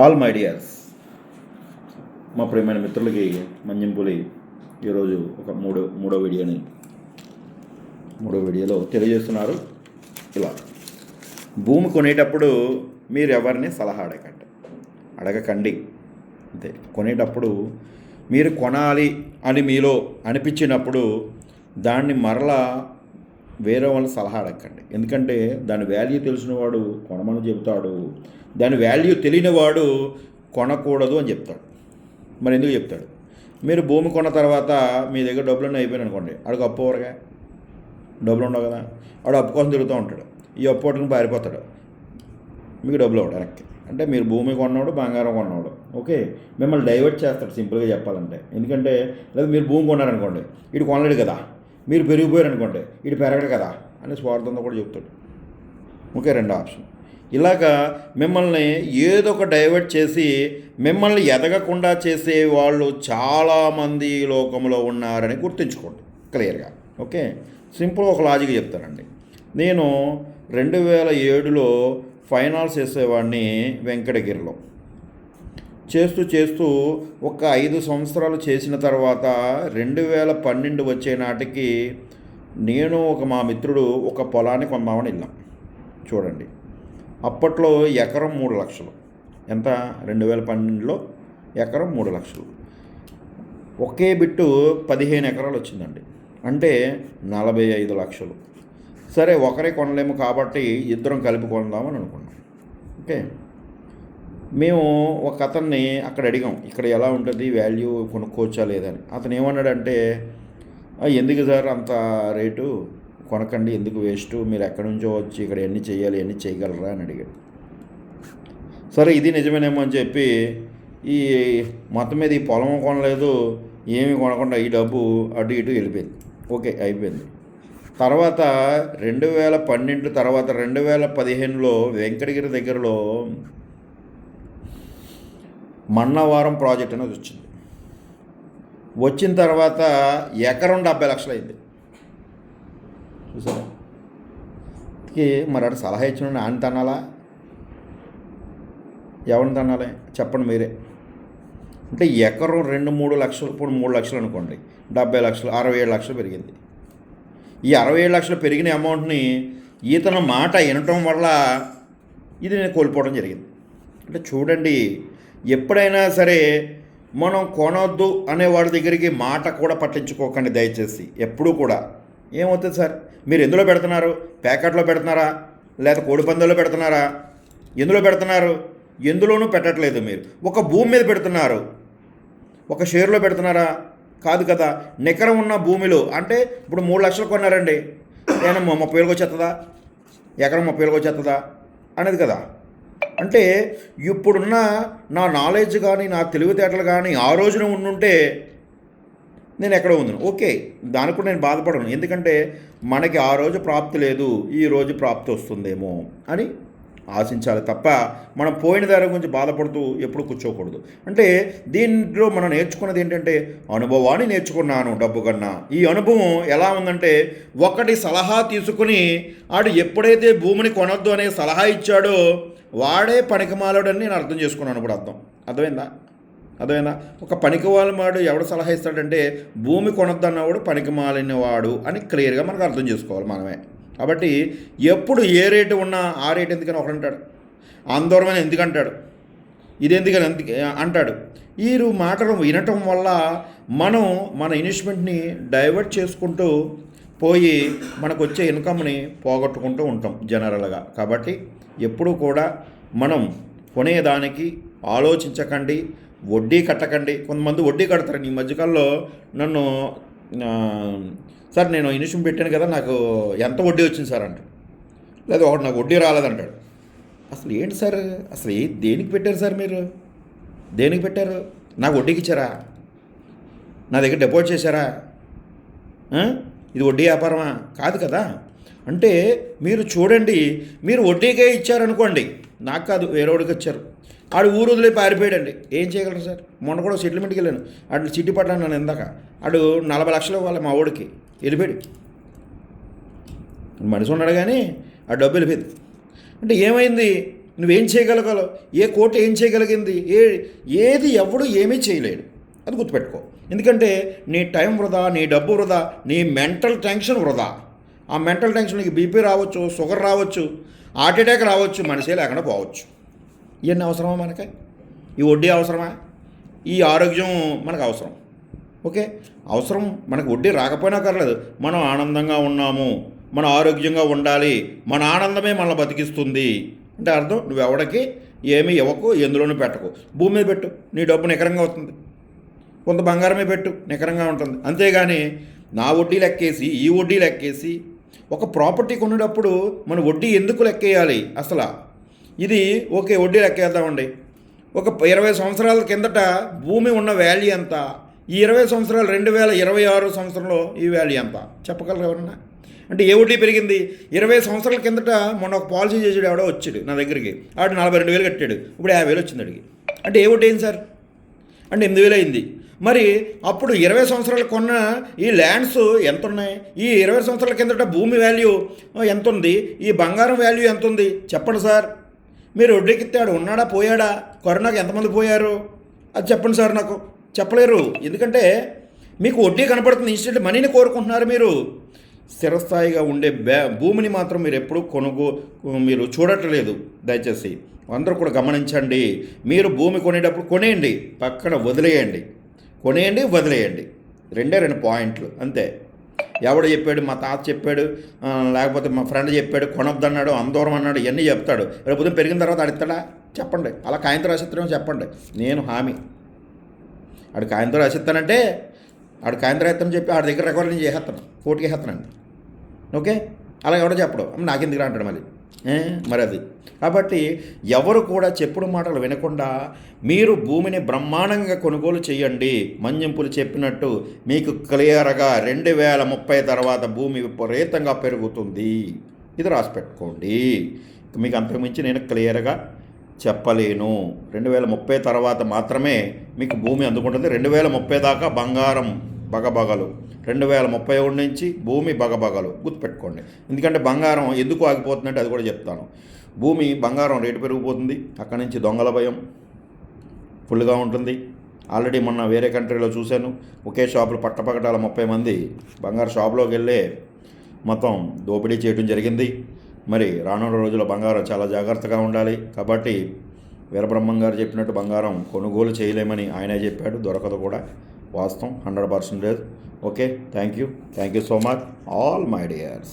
All my dears, మా ప్రియమైన మిత్రులకి మంజంపులి ఈరోజు ఒక మూడో వీడియోలో తెలియజేస్తున్నారు. ఇలా భూమి కొనేటప్పుడు మీరు ఎవరిని సలహా అడగకండి. అంతే. కొనేటప్పుడు మీరు కొనాలి అని మీలో అనిపించినప్పుడు దాన్ని మరలా వేరే వాళ్ళని సలహా అడగండి. ఎందుకంటే దాని వాల్యూ తెలిసినవాడు కొనమని చెబుతాడు, దాని వాల్యూ తెలియనివాడు కొనకూడదు అని చెప్తాడు. మరి ఎందుకు చెప్తాడు? మీరు భూమి కొన్న తర్వాత మీ దగ్గర డబ్బులన్నీ అయిపోయినాయి అనుకోండి, ఆడికి అప్పు ఎవరుగా డబ్బులు ఉండవు కదా, ఆడు అప్పు కోసం తిరుగుతూ ఉంటాడు. ఈ అప్పు పట్టుకుని పారిపోతాడు, మీకు డబ్బులు ఇవ్వడు వెనక్కి. అంటే మీరు భూమి కొన్నవాడు, బంగారం కొన్నవాడు, ఓకే, మిమ్మల్ని డైవర్ట్ చేస్తాడు సింపుల్గా చెప్పాలంటే. ఎందుకంటే లేదా మీరు భూమి కొన్నారనుకోండి, ఇటు కొనలేడు కదా, మీరు పెరిగిపోయారు అనుకోండి, ఇటు పెరగడు కదా అని స్వార్థంతో కూడా చెప్తాడు. ఓకే, రెండో ఆప్షన్. ఇలాగా మిమ్మల్ని ఏదో ఒక డైవర్ట్ చేసి మిమ్మల్ని ఎదగకుండా చేసే వాళ్ళు చాలామంది ఈ లోకంలో ఉన్నారని గుర్తుంచుకోండి క్లియర్గా. ఓకే, సింపుల్ ఒక లాజిక్ చెప్తానండి. నేను 2007లో ఫైనాన్స్ చేసేవాడిని వెంకటగిరిలో. చేస్తూ ఒక 5 సంవత్సరాలు చేసిన తర్వాత 2012 వచ్చే నాటికి నేను మా మిత్రుడు ఒక పొలాన్ని కొందామని వెళ్ళాం. చూడండి, అప్పట్లో ఎకరం 3 లక్షలు. ఎంత? 2012లో ఎకరం 3 లక్షలు. ఒకే బిట్టు 15 ఎకరాలు వచ్చిందండి, అంటే 45 లక్షలు. సరే, ఒకరే కొనలేము కాబట్టి ఇద్దరం కలిపి కొందామని అనుకున్నాం. ఓకే, మేము ఒక అతన్ని అక్కడ అడిగాం, ఇక్కడ ఎలా ఉంటుంది వాల్యూ, కొనుక్కోవచ్చా లేదని. అతను ఏమన్నాడంటే, ఎందుకు సార్ అంత రేటు, కొనకండి, ఎందుకు వేస్ట్, మీరు ఎక్కడి నుంచో వచ్చి ఇక్కడ ఎన్ని చేయాలి, ఎన్ని చేయగలరా అని అడిగాడు. సరే, ఇది నిజమేనేమో అని చెప్పి ఈ మొత్తం మీద ఈ పొలం కొనలేదు, ఏమి కొనకుండా ఈ డబ్బు అటు ఇటు వెళ్ళిపోయింది. ఓకే, అయిపోయింది. తర్వాత 2012 తర్వాత 2015లో వెంకటగిరి దగ్గరలో మన్నవరం ప్రాజెక్ట్ అనేది వచ్చింది. వచ్చిన తర్వాత ఎకరం 70 లక్షలు అయింది. చూసారా? మరి అటు సలహా ఇచ్చిన ఆయన తన్నాలా, ఎవరిని తన్నాలి చెప్పండి మీరే. అంటే ఎకరం 2-3 లక్షలు, ఇప్పుడు 3 లక్షలు అనుకోండి, 70 లక్షలు, 67 లక్షలు పెరిగింది. ఈ 67 లక్షలు పెరిగిన అమౌంట్ని ఈతన మాట వినటం వల్ల ఇది నేను కోల్పోవడం జరిగింది. అంటే చూడండి, ఎప్పుడైనా సరే మనం కొనొద్దు అనే వాడి దగ్గరికి మాట కూడా పట్టించుకోకండి దయచేసి. ఎప్పుడూ కూడా ఏమవుతుంది సార్, మీరు ఎందులో పెడుతున్నారు? ప్యాకెట్లో పెడుతున్నారా, లేదా కోడిపందాల్లో పెడుతున్నారా? ఎందులో పెడుతున్నారు? ఎందులోనూ పెట్టట్లేదు. మీరు ఒక భూమి మీద పెడుతున్నారు, ఒక షేర్లో పెడుతున్నారా? కాదు కదా. నికరం ఉన్న భూమిలో, అంటే ఇప్పుడు 3 లక్షలు కొన్నారండి, నేను 30,000 వచ్చేస్తుందా, ఎకరం 30,000 వచ్చేస్తుందా అనేది కదా. అంటే ఇప్పుడున్న నా నాలెడ్జ్ కానీ, నా తెలివితేటలు కానీ ఆ రోజున ఉండుంటే నేను ఎక్కడో ఉంది. ఓకే, దానికి కూడా నేను బాధపడను. ఎందుకంటే మనకి ఆ రోజు ప్రాప్తి లేదు, ఈ రోజు ప్రాప్తి వస్తుందేమో అని ఆశించాలి తప్ప మనం పోయిన దాని గురించి బాధపడుతూ ఎప్పుడు కూర్చోకూడదు. అంటే దీంట్లో మనం నేర్చుకున్నది ఏంటంటే, అనుభవాన్ని నేర్చుకున్నాను డబ్బు కన్నా. ఈ అనుభవం ఎలా ఉందంటే, ఒకటి సలహా తీసుకుని ఆడు ఎప్పుడైతే భూమిని కొనొద్దు అనే సలహా ఇచ్చాడో వాడే పనికిమాలుడని నేను అర్థం చేసుకున్నాను. ఇప్పుడు అర్థమైందా? ఒక పనికిమాలినవాడు ఎవడు సలహా ఇస్తాడంటే, భూమి కొనొద్దు అన్నవాడు పనికిమాలినవాడు అని క్లియర్గా మనకు అర్థం చేసుకోవాలి మనమే. కాబట్టి ఎప్పుడు ఏ రేటు ఉన్నా ఆ రేటు ఎందుకని ఒకడు అంటాడు, అందరమైన ఎందుకంటాడు, ఇది ఎందుకని అంటాడు. ఈ మాటలు వినటం వల్ల మనం మన ఇన్వెస్ట్మెంట్ని డైవర్ట్ చేసుకుంటూ పోయి మనకు వచ్చే ఇన్కమ్ని పోగొట్టుకుంటూ ఉంటాం జనరల్గా. కాబట్టి ఎప్పుడూ కూడా మనం కొనేదానికి ఆలోచించకండి, వడ్డీ కట్టకండి. కొంతమంది వడ్డీ కడతారు. ఈ మధ్యకాలంలో నన్ను, సార్ నేను ఇన్వెస్ట్మెంట్ పెట్టాను కదా, నాకు ఎంత వడ్డీ వచ్చింది సార్ అంటాడు, లేదా ఒకటి నాకు వడ్డీ రాలేదంటాడు. అసలు ఏంటి సార్, అసలు దేనికి పెట్టారు సార్, మీరు దేనికి పెట్టారు? నాకు వడ్డీకి ఇచ్చారా? నా దగ్గర డిపాజిట్ చేశారా? ఇది వడ్డీ వ్యాపారమా? కాదు కదా. అంటే మీరు చూడండి, మీరు వడ్డీకే ఇచ్చారనుకోండి, నాకు కాదు వేరేవాడికి ఇచ్చారు, ఆడు ఊరు వదిలే పారిపోయాడండి, ఏం చేయగలరు సార్? మొన్న కూడా సెటిల్మెంట్కి వెళ్ళాను, అటు సిటీ పట్ల నన్ను ఇందాక, ఆడు 40 లక్షలు ఇవ్వాలి మా ఊడికి, వెళ్ళిపోయాడు. మనిషి ఉన్నాడు కానీ ఆ డబ్బు వెళ్ళిపోయింది. అంటే ఏమైంది? నువ్వేం చేయగలగలవు? ఏ కోర్టు ఏం చేయగలిగింది? ఏది ఎవడు ఏమీ చేయలేడు. అది గుర్తుపెట్టుకో. ఎందుకంటే నీ టైం వృధా, నీ డబ్బు వృధా, నీ మెంటల్ టెన్షన్ వృధా. ఆ మెంటల్ టెన్షన్ నీకు బీపీ రావచ్చు, షుగర్ రావచ్చు, హార్ట్ అటాక్ రావచ్చు, మనిషే లేకుండా పోవచ్చు. ఇవన్నీ అవసరమా మనకి? ఈ వడ్డీ అవసరమా? ఈ ఆరోగ్యం మనకు అవసరం. ఓకే, అవసరం. మనకు వడ్డీ రాకపోయినా పర్లేదు, మనం ఆనందంగా ఉన్నాము, మనం ఆరోగ్యంగా ఉండాలి, మన ఆనందమే మనల్ని బతికిస్తుంది అంటే అర్థం నువ్వెవడికి ఏమీ ఇవ్వకు, ఎందులోనూ పెట్టకు. భూమి మీద పెట్టు, నీ డబ్బు నికరంగా అవుతుంది. కొంత బంగారమే పెట్టు, నికరంగా ఉంటుంది. అంతేగాని నా వడ్డీ లెక్కేసి, ఈ వడ్డీ లెక్కేసి, ఒక ప్రాపర్టీ కొనేటప్పుడు మన వడ్డీ ఎందుకు లెక్కేయాలి అసలు? ఇది ఓకే, వడ్డీ లెక్కేద్దామండి. ఒక 20 సంవత్సరాల కిందట భూమి ఉన్న వాల్యూ ఎంత? ఈ 20 సంవత్సరాలు 2026 సంవత్సరంలో ఈ వాల్యూ ఎంత చెప్పగలరు ఎవరన్నా? అంటే ఏ వడ్డీ పెరిగింది? 20 సంవత్సరాల కిందట మొన్న ఒక పాలసీ చేసాడు, ఎవడో వచ్చాడు నా దగ్గరికి, ఆడు 42,000 కట్టాడు, ఇప్పుడు 50,000 వచ్చింది అడిగి. అంటే ఏ వడ్డీ అయింది సార్? అంటే 8,000 అయింది. మరి అప్పుడు 20 సంవత్సరాలు కొన్న ఈ ల్యాండ్స్ ఎంత ఉన్నాయి? ఈ 20 సంవత్సరాల కిందట భూమి వాల్యూ ఎంత ఉంది? ఈ బంగారం వాల్యూ ఎంత ఉంది? చెప్పండి సార్. మీరు వడ్డీకిత్తాడు ఉన్నాడా పోయాడా? కరోనాకి ఎంతమంది పోయారు? అది చెప్పండి సార్. నాకు చెప్పలేరు. ఎందుకంటే మీకు వడ్డీ కనపడుతుంది, ఇన్స్టెంట్ మనీని కోరుకుంటున్నారు మీరు. స్థిరస్థాయిగా ఉండే భూమిని మాత్రం మీరు ఎప్పుడూ మీరు చూడట్లేదు. దయచేసి అందరూ కూడా గమనించండి. మీరు భూమి కొనేటప్పుడు కొనేయండి, పక్కన వదిలేయండి. కొనేయండి, వదిలేయండి. రెండే 2 పాయింట్లు అంతే. ఎవడు చెప్పాడు? మా తాత చెప్పాడు, లేకపోతే మా ఫ్రెండ్ చెప్పాడు, కొనొద్దన్నాడు, అందూరం అన్నాడు, ఇవన్నీ చెప్తాడు. రేపు ఉదయం పెరిగిన తర్వాత అడుగుతాడా? చెప్పండి. అలా కాయంతో రాసిస్తారేమో చెప్పండి. నేను హామీ. ఆడు కాయంతో రాసిస్తానంటే ఆడు కాయంతో రాస్తానని చెప్పి ఆడి దగ్గర రికార్డు నేను చేసేస్తాను, కోర్టుకి వేసేస్తానండి. ఓకే, అలా ఎవడో చెప్పడు, నాకెందుకు అంటాడు మళ్ళీ. మరి అది కాబట్టి ఎవరు కూడా చెప్పుడు మాటలు వినకుండా మీరు భూమిని బ్రహ్మాండంగా కొనుగోలు చేయండి. మంజంపులు చెప్పినట్టు మీకు క్లియర్గా 2030 తర్వాత భూమి విపరీతంగా పెరుగుతుంది. ఇది రాసి పెట్టుకోండి. మీకు అంతకుమించి నేను క్లియర్గా చెప్పలేను. 2030 తర్వాత మాత్రమే మీకు భూమి అందుకుంటుంది. 2030 దాకా బంగారం బగబగలు, 2031 నుంచి భూమి బగబగలు. గుర్తుపెట్టుకోండి. ఎందుకంటే బంగారం ఎందుకు ఆగిపోతుందంటే అది కూడా చెప్తాను. భూమి బంగారం రేటు పెరిగిపోతుంది, అక్కడి నుంచి దొంగల భయం ఫుల్గా ఉంటుంది. ఆల్రెడీ మొన్న వేరే కంట్రీలో చూశాను, ఒకే షాపులో పట్టపగటాల 30 మంది బంగారు షాపులోకి వెళ్ళే మొత్తం దోపిడీ చేయడం జరిగింది. మరి రానున్న రోజుల్లో బంగారం చాలా జాగ్రత్తగా ఉండాలి. కాబట్టి వీరబ్రహ్మం గారు చెప్పినట్టు బంగారం కొనుగోలు చేయలేమని ఆయనే చెప్పాడు. దొరకదు కూడా, వాస్తవం 100%. Okay, thank you so much all my dears.